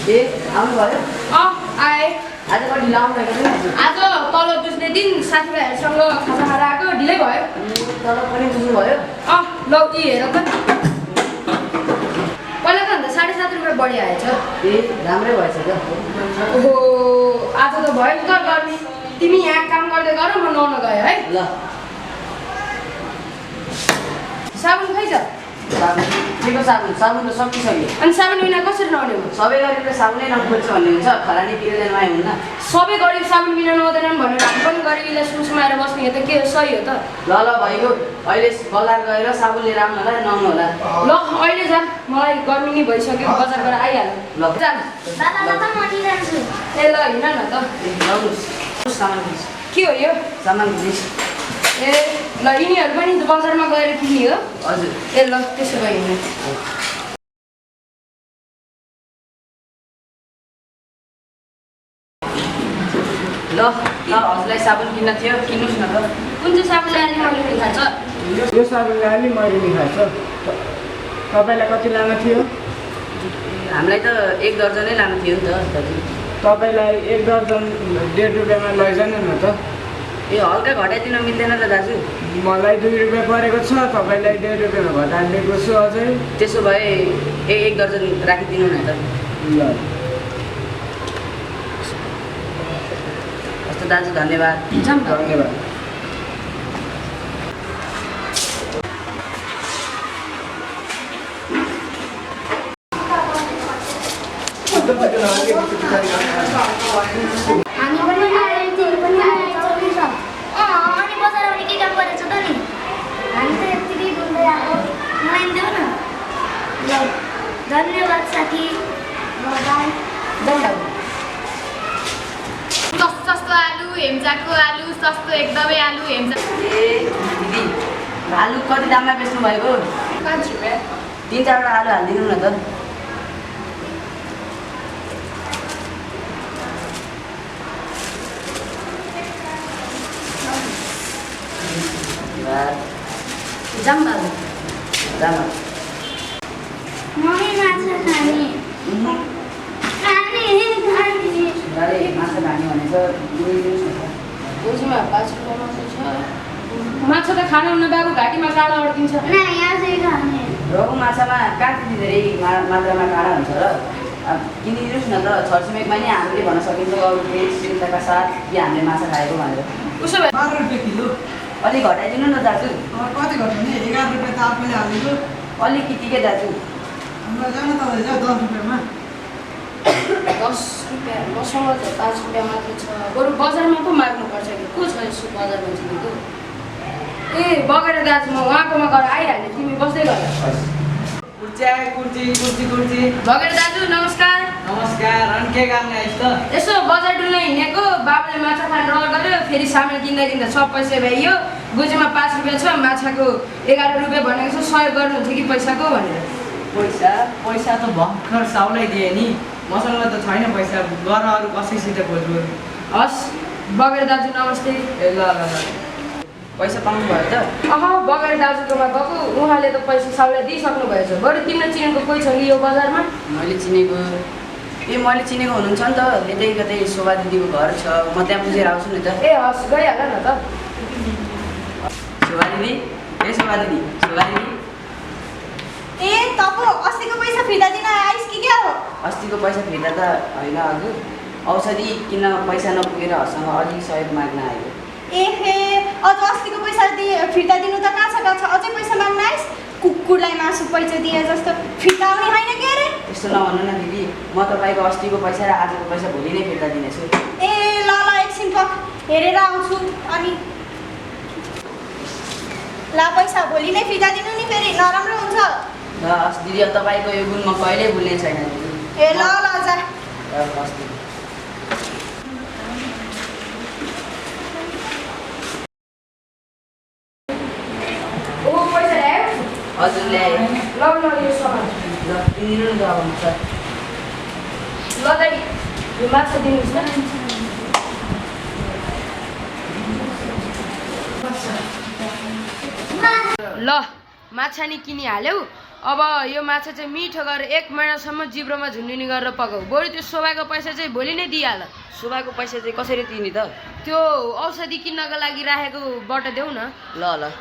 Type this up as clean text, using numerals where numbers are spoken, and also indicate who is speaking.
Speaker 1: ए आउनुभयो
Speaker 2: आए
Speaker 1: आज कति लाउनु भएको थियो
Speaker 2: आज तल बुझ्ने दिन साथीभाइहरूसँग खाजा खाएर आएको ढिलै भयो
Speaker 1: तल पनि बुझ्नुभयो
Speaker 2: लौ यी हेर त पहिला त भन्दा 7.5 रुपियाँ बढी आएछ
Speaker 1: ए राम्रै भएछ त
Speaker 2: ओहो आज त भयङ्कर गर्मी तिमी यहाँ काम गर्दै गर म नुहाउन गएँ है
Speaker 1: ल
Speaker 2: साबुन खै छ
Speaker 1: केको साबुन साबुन त सकिसक्यो
Speaker 2: अनि साबुन बिना कसरी नुहाउने हो
Speaker 1: सबै गरीबले साबुनै नखोज्छ भन्ने हुन्छ खरानी पिर्दैमा हुन्न
Speaker 2: सबै गरिब साबुन बिना नुहाउँदैनन् भनेर हामी पनि गरिबीलाई सुसुमाएर बस्ने हो त के सही हो त
Speaker 1: ल भइगयो अहिले बजार गएर साबुन लिएर आउनु होला नुहाउनु होला
Speaker 2: ल अहिले जा मलाई गर्मी नै भइसक्यो बजार गएर आइहाल्नु
Speaker 1: ल
Speaker 2: जा
Speaker 3: बाबा म नि जान्छु
Speaker 2: ए ल हिँड न त
Speaker 1: लाउनुहोस् सामान किन्छु
Speaker 2: के हो यो
Speaker 1: सामान किन्छु
Speaker 2: ए ल यिनीहरू पनि बजारमा गएर किन्ने हो
Speaker 1: हजुर
Speaker 2: ए ल त्यसो भए हिँड्नु
Speaker 1: ल हजुरलाई साबुन किन्न थियो किन्नुहोस् न त
Speaker 2: कुन चाहिँ साबुन ल्याउने मैले नि थाहा छ
Speaker 4: यो साबुन ल्याउने मैले नि थाहा छ तपाईँलाई कति लानु थियो
Speaker 1: हामीलाई त 1 दर्जनै लानु थियो नि त दाजु
Speaker 4: तपाईँलाई 1 दर्जन 1.5 रुपियाँमा लैजानु न त
Speaker 1: ए हल्का घटाइदिन मिल्दैन र दाजु
Speaker 4: मलाई 2 रुपियाँ परेको छ तपाईँलाई 1.5 रुपियाँमा घटाइदिएको छु अझै
Speaker 1: त्यसो भए 1 दर्जन राखिदिनु न त
Speaker 4: ल
Speaker 1: हस् त दाजु धन्यवाद
Speaker 2: जाम त
Speaker 4: धन्यवाद
Speaker 3: हामी पनि आए तिमी पनि आए चौबिस अनि बजार आउने के काम गरेछ त नि हामी त यत्तिकै घुम्दै आएको नुहाइदेऊ न ल धन्यवाद साथी बाई
Speaker 5: सस्तो आलु हेम्चाको आलु सस्तो एकदमै आलु हेम्चा
Speaker 1: ए दिदी आलु कति दाममा बेच्नु भएको
Speaker 2: 5 रुपियाँ
Speaker 1: 3-4वटा आलु हालिदिनु न त
Speaker 2: जाम बाबु
Speaker 1: जामा
Speaker 3: मम्मी माछा खाने खाने खाने
Speaker 1: दाले माछा खाने भनेछ दिनुहोस् न त
Speaker 2: गोजीमा 5 रुपियाँ माछा छ माछा त खानु हुन्न बाबु घाँटीमा काँडा अड्किन्छ
Speaker 3: ना यहाँ चाहिँ खाने
Speaker 1: रौँ माछामा कति धेरै मात्रामा काँडा हुन्छ र किनिदिनुहोस् न त छरछिमेकमा नि हामीले भन्न सकिन्छ अरू श्रृङ्खलाका साथ कि हामीले माछा खाएको भनेर
Speaker 2: उसो भए
Speaker 6: 12 रुपियाँ किलो
Speaker 1: अलिक घटाइदिनु न दाजु
Speaker 6: कति घटाउने 11 रुपियाँ त आफैले हालेको
Speaker 1: अलिकति के दाजु
Speaker 6: हामीलाई जान तपाईँ जाऊ 10 रुपियाँमा
Speaker 2: 10 रुपियाँ मसँग त 5 रुपियाँ मात्र छ बरु बजारमा पो माग्नुपर्छ कि को छ यसो बजारमा चिनेको ए बगेर दाजु म उहाँकोमा गएर आइहाल्ने तिमी बस्दै गर
Speaker 6: कुर्ची
Speaker 2: बगेर दाजु नमस्कार
Speaker 6: नमस्कार अनि के काम आइस त
Speaker 2: यसो बजार डुल्न हिँडेको बाबुले माछा खान रहर गर्यो फेरि सामान किन्दा किन्दा सब पैसा भइयो गोजीमा 5 रुपियाँ छ माछाको 11 रुपियाँ भनेको छ सहयोग गर्नुहुन्छ कि पैसाको भनेर
Speaker 6: पैसा त भर्खर साउलाई दिए नि मसँग त छैन पैसा गर अरू कसैसित खोज्नु
Speaker 2: हस् बगेर दाजु नमस्ते
Speaker 6: ए ल ल ल
Speaker 1: पैसा पाउनुभयो त
Speaker 2: बगेर दाजुकोमा गएको उहाँले त पैसा साउलाई दिइसक्नु भएछ बरु तिम्रो चिनेको कोही छ कि यो बजारमा
Speaker 1: मैले चिनेको मैले चिनेको हुनुहुन्छ नि त यतै कतै शोभा दिदीको घर छ म त्यहाँ पुगेर आउँछु नि त
Speaker 2: ए हस् गइहाल न त
Speaker 1: शोभा दिदी शोभा दिदी
Speaker 3: ए तपो अस्तिको पैसा फिर्ता दिन आइस कि क्या हो
Speaker 1: अस्तिको पैसा फिर्ता त होइन हजुर औषधि किन्न पैसा नपुगेर हसँग अलिक सहयोग माग्न आएको
Speaker 3: एहे अझ अस्तिको पैसा फिर्ता दिनु त कहाँ छ अझै पैसा माग्न आइस कुकुरलाई मासु पैसा दिए जस्तो फिर्ता आउने होइन के अरे
Speaker 1: त्यस्तो नभन्नु न दिदी म तपाईँको अस्तिको पैसा र आजको पैसा भोलि नै फिर्ता दिनेछु
Speaker 3: ए ल एकछिन पक हेरेर आउँछु अनि ला पैसा भोलि नै फिर्ता दिनु नि फेरि नराम्रो हुन्छ
Speaker 1: ल हस् दिदी अब तपाईँको यो गुण म कहिल्यै भुल्ने छैन दिदी
Speaker 3: ए ल जा
Speaker 1: हस् दिदी
Speaker 2: ओ पैसा ल्यायो
Speaker 1: हजुर ल्याएँ
Speaker 2: ल यो सामान
Speaker 1: ल किनिदिनु न त अब हुन्छ
Speaker 2: ल दाइ यो माछा दिनुहोस् न ल माछा नि किनिहाल्यौ अब यो माछा चाहिँ मिठो गरेर 1 महिनासम्म जिब्रोमा झुन्डिने गरेर पकाऊ। बरु त्यो शोभाको पैसा चाहिँ भोलि नै दिइहाल।
Speaker 1: शोभाको पैसा चाहिँ कसरी तिर्ने त?
Speaker 2: त्यो औषधि किन्नको लागि राखेकोबाट देऊ न।
Speaker 1: ल ल